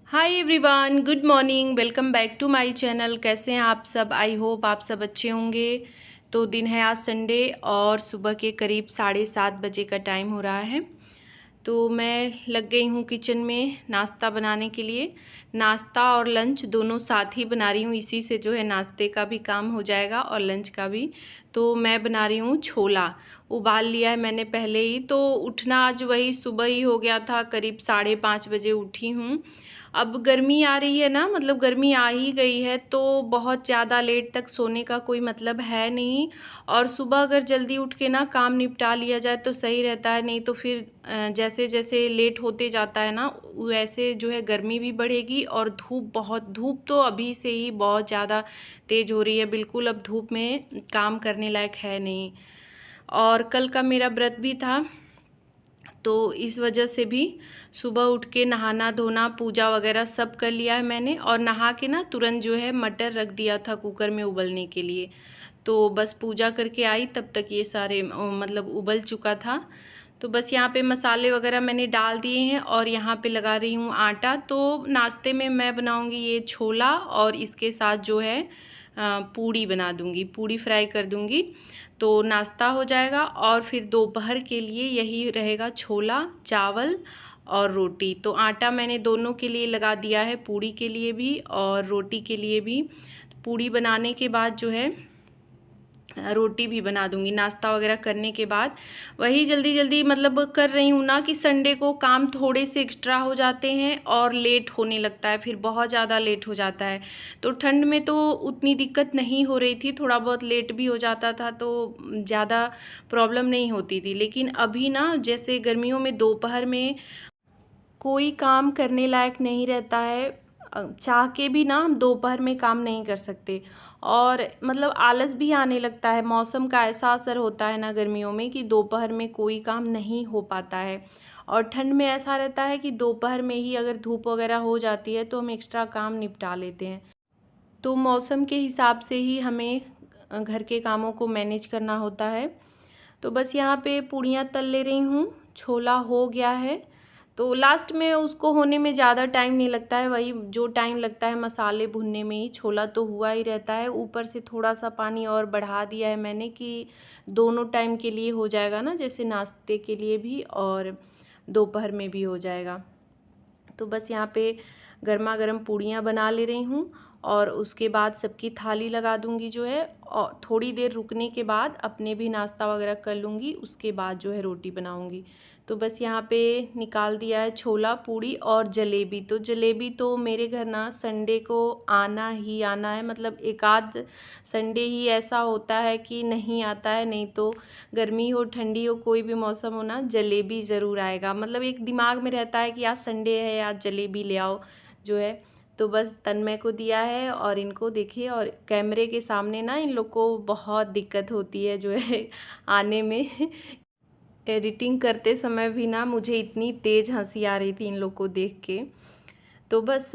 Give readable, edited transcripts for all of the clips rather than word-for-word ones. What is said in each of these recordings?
Hi everyone, good morning. Welcome back to my channel. कैसे हैं आप सब? आई होप आप सब अच्छे होंगे। तो दिन है आज संडे और सुबह के करीब 7:30 बजे का टाइम हो रहा है। तो मैं लग गई हूँ किचन में नाश्ता बनाने के लिए। नाश्ता और लंच दोनों साथ ही बना रही हूँ, इसी से जो है नाश्ते का भी काम हो जाएगा और लंच का भी। तो मैं बना रही हूँ छोला। उबाल लिया है मैंने पहले ही। तो उठना आज वही सुबह ही हो गया था, करीब 5:30 बजे उठी हूँ। अब गर्मी आ रही है ना, मतलब गर्मी आ ही गई है, तो बहुत ज़्यादा लेट तक सोने का कोई मतलब है नहीं। और सुबह अगर जल्दी उठ के ना काम निपटा लिया जाए तो सही रहता है, नहीं तो फिर जैसे जैसे लेट होते जाता है ना वैसे जो है गर्मी भी बढ़ेगी। और धूप तो अभी से ही बहुत ज़्यादा तेज़ हो रही है, बिल्कुल अब धूप में काम करने लायक है नहीं। और कल का मेरा व्रत भी था, तो इस वजह से भी सुबह उठ के नहाना धोना पूजा वगैरह सब कर लिया है मैंने। और नहा के ना तुरंत जो है मटर रख दिया था कुकर में उबलने के लिए। तो बस पूजा करके आई तब तक ये सारे मतलब उबल चुका था। तो बस यहाँ पे मसाले वगैरह मैंने डाल दिए हैं और यहाँ पे लगा रही हूँ आटा। तो नाश्ते में मैं बनाऊँगी ये छोला और इसके साथ जो है पूड़ी बना दूँगी, पूड़ी फ्राई कर दूँगी। तो नाश्ता हो जाएगा और फिर दोपहर के लिए यही रहेगा, छोला चावल और रोटी। तो आटा मैंने दोनों के लिए लगा दिया है, पूड़ी के लिए भी और रोटी के लिए भी। पूड़ी बनाने के बाद जो है रोटी भी बना दूंगी नाश्ता वगैरह करने के बाद। वही जल्दी जल्दी मतलब कर रही हूँ ना कि संडे को काम थोड़े से एक्स्ट्रा हो जाते हैं और लेट होने लगता है, फिर बहुत ज़्यादा लेट हो जाता है। तो ठंड में तो उतनी दिक्कत नहीं हो रही थी, थोड़ा बहुत लेट भी हो जाता था तो ज़्यादा प्रॉब्लम नहीं होती थी। लेकिन अभी ना जैसे गर्मियों में दोपहर में कोई काम करने लायक नहीं रहता है, चाह के भी ना हम दोपहर में काम नहीं कर सकते। और मतलब आलस भी आने लगता है, मौसम का ऐसा असर होता है ना गर्मियों में कि दोपहर में कोई काम नहीं हो पाता है। और ठंड में ऐसा रहता है कि दोपहर में ही अगर धूप वगैरह हो जाती है तो हम एक्स्ट्रा काम निपटा लेते हैं। तो मौसम के हिसाब से ही हमें घर के कामों को मैनेज करना होता है। तो बस यहाँ पे पूड़ियाँ तल ले रही हूँ, छोला हो गया है। तो लास्ट में उसको होने में ज़्यादा टाइम नहीं लगता है, वही जो टाइम लगता है मसाले भुनने में ही, छोला तो हुआ ही रहता है। ऊपर से थोड़ा सा पानी और बढ़ा दिया है मैंने कि दोनों टाइम के लिए हो जाएगा ना, जैसे नाश्ते के लिए भी और दोपहर में भी हो जाएगा। तो बस यहाँ पे गर्मा गर्म पूड़ियाँ बना ले रही हूँ और उसके बाद सबकी थाली लगा दूँगी जो है। और थोड़ी देर रुकने के बाद अपने भी नाश्ता वगैरह कर लूँगी, उसके बाद जो है रोटी बनाऊँगी। तो बस यहाँ पे निकाल दिया है छोला पूड़ी और जलेबी। तो जलेबी तो मेरे घर ना संडे को आना ही आना है, मतलब एक आध संडे ही ऐसा होता है कि नहीं आता है, नहीं तो गर्मी हो ठंडी हो कोई भी मौसम हो ना जलेबी ज़रूर आएगा। मतलब एक दिमाग में रहता है कि आज संडे है, आज जलेबी ले आओ जो है। तो बस तन्मय को दिया है और इनको देखिए, और कैमरे के सामने ना इन लोग को बहुत दिक्कत होती है जो है आने में। एडिटिंग करते समय भी ना मुझे इतनी तेज़ हंसी आ रही थी इन लोग को देख के। तो बस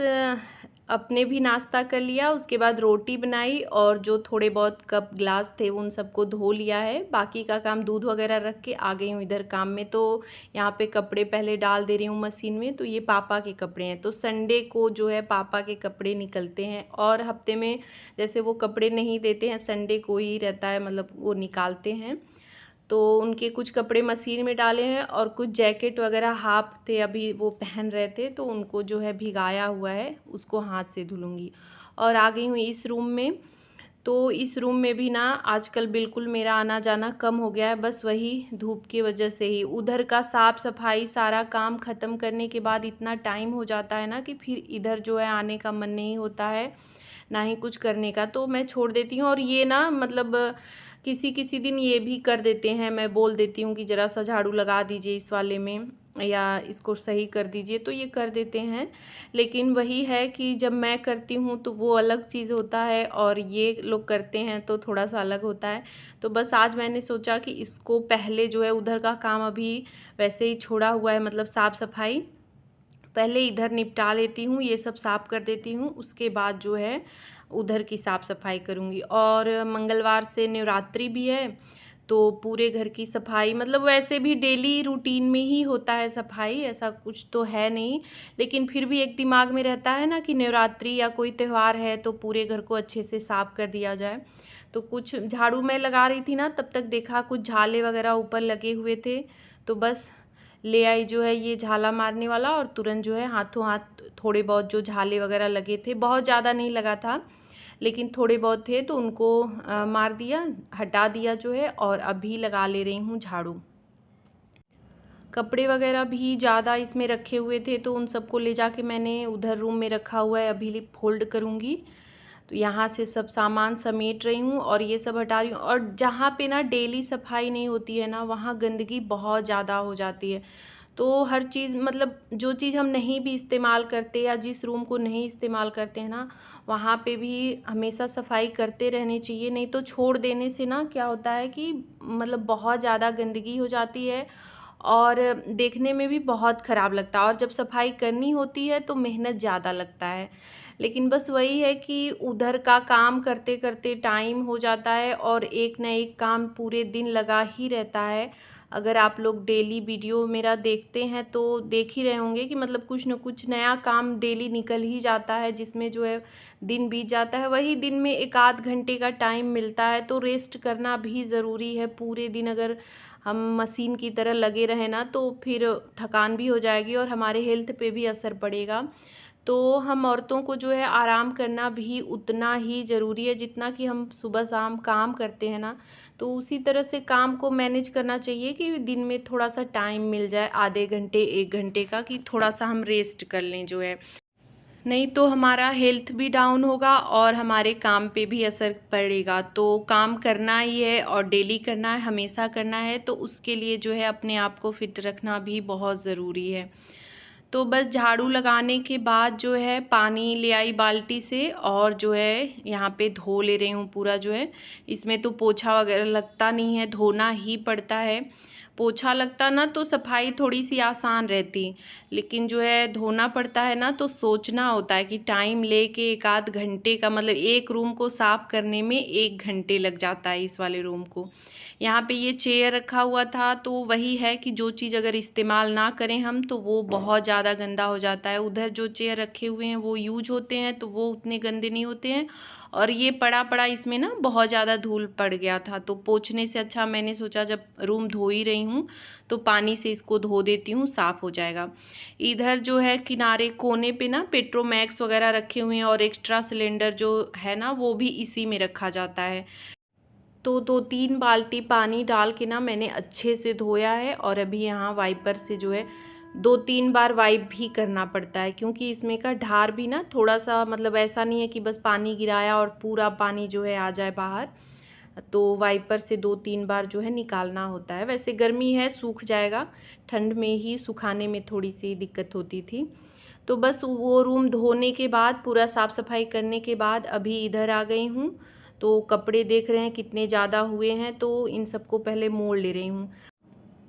अपने भी नाश्ता कर लिया, उसके बाद रोटी बनाई और जो थोड़े बहुत कप ग्लास थे उन सबको धो लिया है। बाकी का काम दूध वगैरह रख के आ गई हूँ इधर काम में। तो यहाँ पे कपड़े पहले डाल दे रही हूँ मशीन में। तो ये पापा के कपड़े हैं, तो संडे को जो है पापा के कपड़े निकलते हैं और हफ्ते में जैसे वो कपड़े नहीं देते हैं, संडे को ही रहता है, मतलब वो निकालते हैं। तो उनके कुछ कपड़े मशीन में डाले हैं और कुछ जैकेट वगैरह हाफ थे अभी वो पहन रहे थे, तो उनको जो है भिगाया हुआ है, उसको हाथ से धुलूँगी। और आ गई हूँ इस रूम में। तो इस रूम में भी ना आजकल बिल्कुल मेरा आना जाना कम हो गया है, बस वही धूप की वजह से ही। उधर का साफ़ सफाई सारा काम ख़त्म करने के बाद इतना टाइम हो जाता है ना कि फिर इधर जो है आने का मन नहीं होता है, ना ही कुछ करने का, तो मैं छोड़ देती हूँ। और ये ना मतलब किसी किसी दिन ये भी कर देते हैं, मैं बोल देती हूँ कि ज़रा सा झाड़ू लगा दीजिए इस वाले में या इसको सही कर दीजिए, तो ये कर देते हैं। लेकिन वही है कि जब मैं करती हूँ तो वो अलग चीज़ होता है और ये लोग करते हैं तो थोड़ा सा अलग होता है। तो बस आज मैंने सोचा कि इसको पहले जो है उधर का काम अभी वैसे ही छोड़ा हुआ है, मतलब साफ़ सफाई पहले इधर निपटा लेती हूँ, ये सब साफ़ कर देती हूँ, उसके बाद जो है उधर की साफ़ सफाई करूँगी। और मंगलवार से नवरात्रि भी है, तो पूरे घर की सफाई, मतलब वैसे भी डेली रूटीन में ही होता है सफाई, ऐसा कुछ तो है नहीं, लेकिन फिर भी एक दिमाग में रहता है ना कि नवरात्रि या कोई त्यौहार है तो पूरे घर को अच्छे से साफ़ कर दिया जाए। तो कुछ झाड़ू मैं लगा रही थी ना, तब तक देखा कुछ झाले वगैरह ऊपर लगे हुए थे, तो बस ले आई जो है ये झाला मारने वाला, और तुरंत जो है हाथों हाथ थोड़े बहुत जो झाले वगैरह लगे थे, बहुत ज़्यादा नहीं लगा था लेकिन थोड़े बहुत थे, तो उनको मार दिया, हटा दिया जो है, और अभी लगा ले रही हूँ झाड़ू। कपड़े वगैरह भी ज़्यादा इसमें रखे हुए थे तो उन सबको ले जाके मैंने उधर रूम में रखा हुआ है, अभी फोल्ड करूँगी। तो यहाँ से सब सामान समेट रही हूँ और ये सब हटा रही हूँ। और जहाँ पे ना डेली सफाई नहीं होती है ना, वहाँ गंदगी बहुत ज़्यादा हो जाती है। तो हर चीज़, मतलब जो चीज़ हम नहीं भी इस्तेमाल करते या जिस रूम को नहीं इस्तेमाल करते हैं ना, वहाँ पे भी हमेशा सफाई करते रहनी चाहिए। नहीं तो छोड़ देने से ना क्या होता है कि मतलब बहुत ज़्यादा गंदगी हो जाती है और देखने में भी बहुत ख़राब लगता है, और जब सफाई करनी होती है तो मेहनत ज़्यादा लगता है। लेकिन बस वही है कि उधर का काम करते करते टाइम हो जाता है और एक न एक काम पूरे दिन लगा ही रहता है। अगर आप लोग डेली वीडियो मेरा देखते हैं तो देख ही रहे होंगे कि मतलब कुछ न कुछ नया काम डेली निकल ही जाता है, जिसमें जो है दिन बीत जाता है। वही दिन में एक आध घंटे का टाइम मिलता है, तो रेस्ट करना भी ज़रूरी है। पूरे दिन अगर हम मशीन की तरह लगे रहें ना, तो फिर थकान भी हो जाएगी और हमारे हेल्थ पे भी असर पड़ेगा। तो हम औरतों को जो है आराम करना भी उतना ही ज़रूरी है, जितना कि हम सुबह शाम काम करते हैं ना, तो उसी तरह से काम को मैनेज करना चाहिए कि दिन में थोड़ा सा टाइम मिल जाए, आधे घंटे 1 घंटे का, कि थोड़ा सा हम रेस्ट कर लें जो है। नहीं तो हमारा हेल्थ भी डाउन होगा और हमारे काम पे भी असर पड़ेगा। तो काम करना ही है और डेली करना है, हमेशा करना है, तो उसके लिए जो है अपने आप को फिट रखना भी बहुत ज़रूरी है। तो बस झाड़ू लगाने के बाद जो है पानी ले आई बाल्टी से, और जो है यहाँ पे धो ले रही हूँ पूरा जो है। इसमें तो पोछा वगैरह लगता नहीं है, धोना ही पड़ता है। पोछा लगता ना तो सफाई थोड़ी सी आसान रहती, लेकिन जो है धोना पड़ता है ना, तो सोचना होता है कि टाइम लेके एक आध घंटे का, मतलब एक रूम को साफ़ करने में 1 घंटे लग जाता है इस वाले रूम को। यहाँ पे ये चेयर रखा हुआ था, तो वही है कि जो चीज़ अगर इस्तेमाल ना करें हम तो वो बहुत ज़्यादा गंदा हो जाता है। उधर जो चेयर रखे हुए हैं वो यूज होते हैं तो वो उतने गंदे नहीं होते हैं, और ये पड़ा पड़ा इसमें ना बहुत ज़्यादा धूल पड़ गया था। तो पोंछने से अच्छा मैंने सोचा जब रूम धो ही रही हूँ तो पानी से इसको धो देती हूँ, साफ़ हो जाएगा। इधर जो है किनारे कोने पे ना पेट्रोमैक्स वगैरह रखे हुए हैं, और एक्स्ट्रा सिलेंडर जो है ना वो भी इसी में रखा जाता है। तो 2-3 बाल्टी पानी डाल के ना मैंने अच्छे से धोया है, और अभी यहाँ वाइपर से जो है 2-3 बार वाइप भी करना पड़ता है, क्योंकि इसमें का ढार भी ना थोड़ा सा, मतलब ऐसा नहीं है कि बस पानी गिराया और पूरा पानी जो है आ जाए बाहर। तो वाइपर से 2-3 बार जो है निकालना होता है। वैसे गर्मी है, सूख जाएगा, ठंड में ही सुखाने में थोड़ी सी दिक्कत होती थी। तो बस वो रूम धोने के बाद, पूरा साफ़ सफाई करने के बाद अभी इधर आ गई हूँ। तो कपड़े देख रहे हैं कितने ज़्यादा हुए हैं, तो इन सबको पहले मोड़ ले रही हूँ,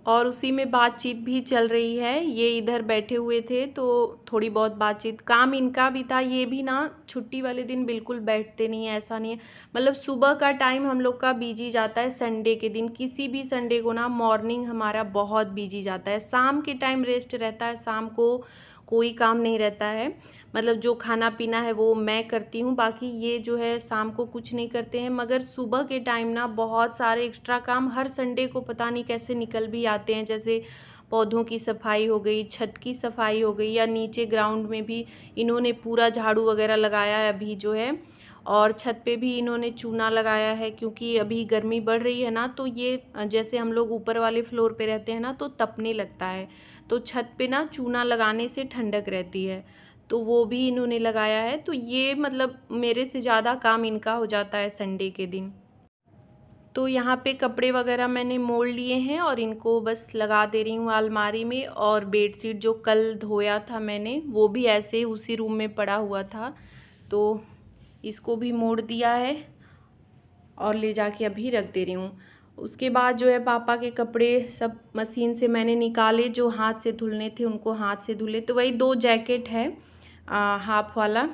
और उसी में बातचीत भी चल रही है। ये इधर बैठे हुए थे तो थोड़ी बहुत बातचीत, काम इनका भी था। ये भी ना छुट्टी वाले दिन बिल्कुल बैठते नहीं है, ऐसा नहीं है, मतलब सुबह का टाइम हम लोग का बिजी जाता है। संडे के दिन, किसी भी संडे को ना मॉर्निंग हमारा बहुत बिजी जाता है। शाम के टाइम रेस्ट रहता है, शाम को कोई काम नहीं रहता है, मतलब जो खाना पीना है वो मैं करती हूँ, बाकी ये जो है शाम को कुछ नहीं करते हैं। मगर सुबह के टाइम ना बहुत सारे एक्स्ट्रा काम हर संडे को पता नहीं कैसे निकल भी आते हैं, जैसे पौधों की सफाई हो गई, छत की सफाई हो गई, या नीचे ग्राउंड में भी इन्होंने पूरा झाड़ू वगैरह लगाया है अभी जो है, और छत पे भी इन्होंने चूना लगाया है, क्योंकि अभी गर्मी बढ़ रही है ना, तो ये जैसे हम लोग ऊपर वाले फ्लोर पे रहते हैं ना तो तपने लगता है, तो छत पे ना चूना लगाने से ठंडक रहती है, तो वो भी इन्होंने लगाया है। तो ये मतलब मेरे से ज़्यादा काम इनका हो जाता है संडे के दिन। तो यहाँ पे कपड़े वगैरह मैंने मोड़ लिए हैं और इनको बस लगा दे रही हूँ अलमारी में। और बेडशीट जो कल धोया था मैंने, वो भी ऐसे ही उसी रूम में पड़ा हुआ था, तो इसको भी मोड़ दिया है और ले जाके अभी रख दे रही हूँ। उसके बाद जो है पापा के कपड़े सब मशीन से मैंने निकाले, जो हाथ से धुलने थे उनको हाथ से धुले। तो वही 2 जैकेट है, हाफ वाला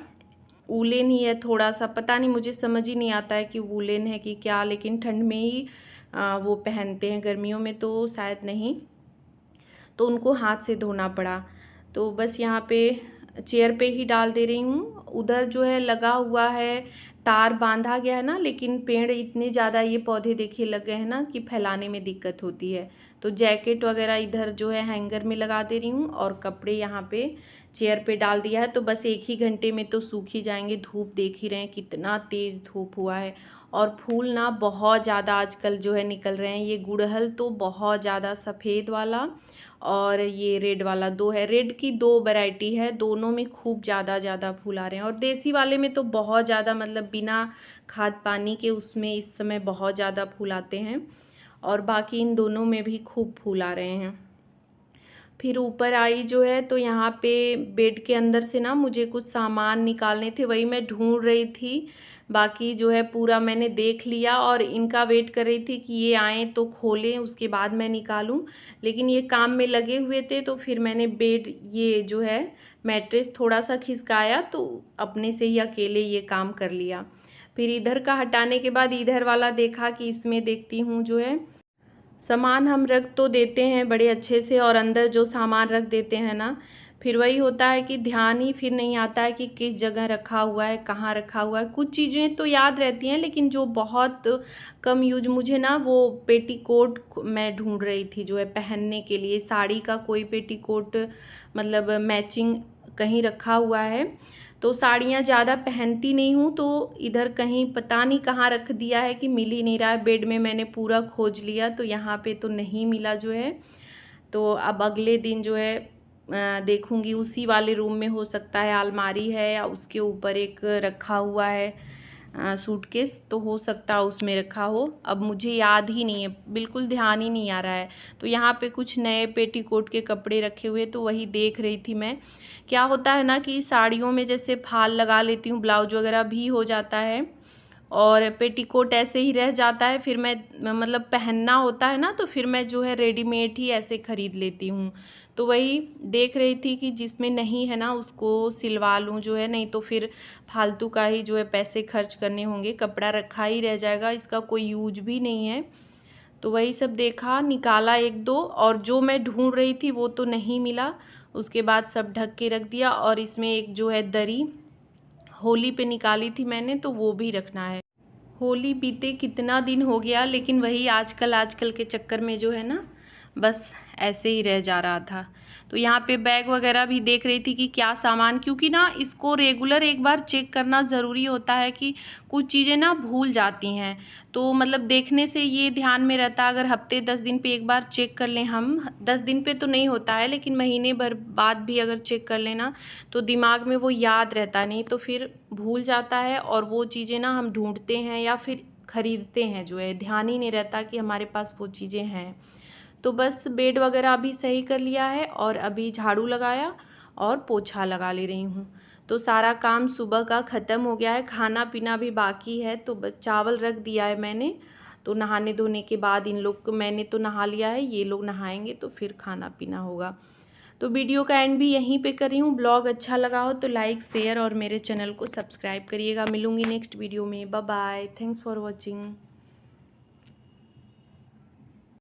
वूलेन ही है, थोड़ा सा पता नहीं, मुझे समझ ही नहीं आता है कि वूलेन है कि क्या, लेकिन ठंड में ही वो पहनते हैं, गर्मियों में तो शायद नहीं, तो उनको हाथ से धोना पड़ा। तो बस यहाँ पे चेयर पे ही डाल दे रही हूँ। उधर जो है लगा हुआ है, तार बांधा गया है ना, लेकिन पेड़ इतने ज़्यादा ये पौधे देखिए लग गए हैं ना कि फैलाने में दिक्कत होती है। तो जैकेट वगैरह इधर जो है हैंगर में लगा दे रही हूँ और कपड़े यहाँ पे चेयर पे डाल दिया है। तो बस 1 ही घंटे में तो सूख ही जाएंगे। धूप देख ही रहे हैं कितना तेज़ धूप हुआ है। और फूल ना बहुत ज़्यादा आजकल जो है निकल रहे हैं। ये गुड़हल तो बहुत ज़्यादा, सफ़ेद वाला और ये रेड वाला 2 है। रेड की 2 वैरायटी है, दोनों में खूब ज़्यादा फूल आ रहे हैं। और देसी वाले में तो बहुत ज़्यादा, मतलब बिना खाद पानी के उसमें इस समय बहुत ज़्यादा फूल आते हैं। और बाकी इन दोनों में भी खूब फूल आ रहे हैं। फिर ऊपर आई जो है, तो यहाँ पे बेड के अंदर से ना मुझे कुछ सामान निकालने थे, वही मैं ढूंढ रही थी। बाकी जो है पूरा मैंने देख लिया और इनका वेट कर रही थी कि ये आएँ तो खोलें, उसके बाद मैं निकालूं। लेकिन ये काम में लगे हुए थे, तो फिर मैंने बेड, ये जो है मैट्रेस थोड़ा सा खिसकाया, तो अपने से ही अकेले ये काम कर लिया। फिर इधर का हटाने के बाद इधर वाला देखा कि इसमें देखती हूँ जो है सामान हम रख तो देते हैं बड़े अच्छे से, और अंदर जो सामान रख देते हैं ना, फिर वही होता है कि ध्यान ही फिर नहीं आता है कि किस जगह रखा हुआ है, कहाँ रखा हुआ है। कुछ चीज़ें तो याद रहती हैं, लेकिन जो बहुत कम यूज, मुझे ना वो पेटीकोट मैं ढूंढ रही थी जो है पहनने के लिए, साड़ी का कोई पेटीकोट मतलब मैचिंग कहीं रखा हुआ है। तो साड़ियाँ ज़्यादा पहनती नहीं हूँ, तो इधर कहीं पता नहीं कहाँ रख दिया है कि मिल ही नहीं रहा है। बेड में मैंने पूरा खोज लिया, तो यहाँ पे तो नहीं मिला जो है। तो अब अगले दिन जो है देखूँगी उसी वाले रूम में, हो सकता है अलमारी है या उसके ऊपर एक रखा हुआ है सूटकेस, तो हो सकता है उसमें रखा हो। अब मुझे याद ही नहीं है, बिल्कुल ध्यान ही नहीं आ रहा है। तो यहाँ पे कुछ नए पेटीकोट के कपड़े रखे हुए, तो वही देख रही थी मैं। क्या होता है ना कि साड़ियों में जैसे फाल लगा लेती हूँ, ब्लाउज वगैरह भी हो जाता है और पेटीकोट ऐसे ही रह जाता है। फिर मैं मतलब पहनना होता है ना, तो फिर मैं जो है रेडीमेड ही ऐसे ख़रीद लेती हूँ। तो वही देख रही थी कि जिसमें नहीं है ना उसको सिलवा लूँ जो है, नहीं तो फिर फालतू का ही जो है पैसे खर्च करने होंगे, कपड़ा रखा ही रह जाएगा, इसका कोई यूज भी नहीं है। तो वही सब देखा, निकाला 1-2, और जो मैं ढूंढ रही थी वो तो नहीं मिला। उसके बाद सब ढक के रख दिया। और इसमें एक जो है दरी होली पे निकाली थी मैंने, तो वो भी रखना है। होली बीते कितना दिन हो गया, लेकिन वही आजकल के चक्कर में जो है ना बस ऐसे ही रह जा रहा था। तो यहाँ पे बैग वगैरह भी देख रही थी कि क्या सामान, क्योंकि ना इसको रेगुलर एक बार चेक करना ज़रूरी होता है कि कुछ चीज़ें ना भूल जाती हैं। तो मतलब देखने से ये ध्यान में रहता है, अगर हफ्ते 10 दिन पे एक बार चेक कर लें हम, 10 दिन पे तो नहीं होता है लेकिन महीने भर बाद भी अगर चेक कर लेना, तो दिमाग में वो याद रहता, नहीं तो फिर भूल जाता है। और वो चीज़ें ना हम ढूंढते हैं या फिर ख़रीदते हैं, जो है ध्यान ही नहीं रहता कि हमारे पास वो चीज़ें हैं। तो बस बेड वगैरह अभी सही कर लिया है और अभी झाड़ू लगाया और पोछा लगा ले रही हूँ। तो सारा काम सुबह का ख़त्म हो गया है, खाना पीना भी बाकी है। तो बस चावल रख दिया है मैंने, तो नहाने धोने के बाद इन लोग को, मैंने तो नहा लिया है, ये लोग नहाएंगे तो फिर खाना पीना होगा। तो वीडियो का एंड भी यहीं पे कर रही हूँ। ब्लॉग अच्छा लगा हो तो लाइक, शेयर और मेरे चैनल को सब्सक्राइब करिएगा। मिलूँगी नेक्स्ट वीडियो में। Bye bye, thanks for watching.